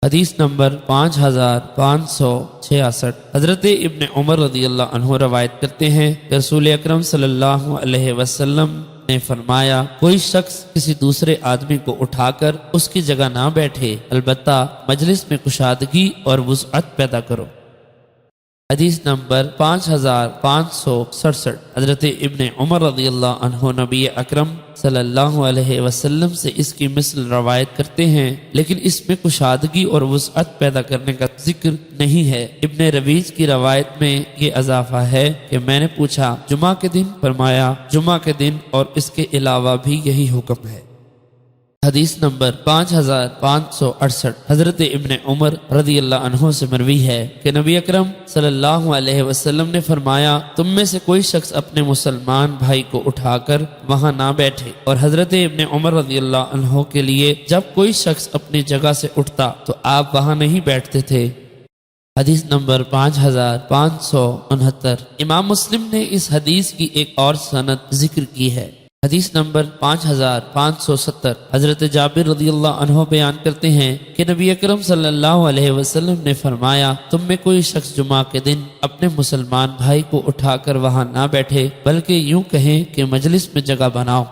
حدیث نمبر 5566۔ حضرت ابن عمر رضی اللہ عنہ روایت کرتے ہیں کہ رسول اکرم صلی اللہ علیہ وسلم نے فرمایا، کوئی شخص کسی دوسرے آدمی کو اٹھا کر اس کی جگہ نہ بیٹھے، البتہ مجلس میں کشادگی اور وسعت پیدا کرو۔ حدیث نمبر 5567۔ حضرت ابن عمر رضی اللہ عنہ نبی اکرم صلی اللہ علیہ وسلم سے اس کی مثل روایت کرتے ہیں، لیکن اس میں کشادگی اور وسعت پیدا کرنے کا ذکر نہیں ہے۔ ابن رویج کی روایت میں یہ اضافہ ہے کہ میں نے پوچھا جمعہ کے دن؟ فرمایا جمعہ کے دن اور اس کے علاوہ بھی یہی حکم ہے۔ حدیث نمبر 5568۔ حضرت ابن عمر رضی اللہ عنہ سے مروی ہے کہ نبی اکرم صلی اللہ علیہ وسلم نے فرمایا، تم میں سے کوئی شخص اپنے مسلمان بھائی کو اٹھا کر وہاں نہ بیٹھے، اور حضرت ابن عمر رضی اللہ عنہ کے لیے جب کوئی شخص اپنی جگہ سے اٹھتا تو آپ وہاں نہیں بیٹھتے تھے۔ حدیث نمبر 5569۔ امام مسلم نے اس حدیث کی ایک اور سند ذکر کی ہے۔ حدیث نمبر 5570۔ حضرت جابر رضی اللہ عنہ بیان کرتے ہیں کہ نبی اکرم صلی اللہ علیہ وسلم نے فرمایا، تم میں کوئی شخص جمعہ کے دن اپنے مسلمان بھائی کو اٹھا کر وہاں نہ بیٹھے، بلکہ یوں کہیں کہ مجلس میں جگہ بناؤ۔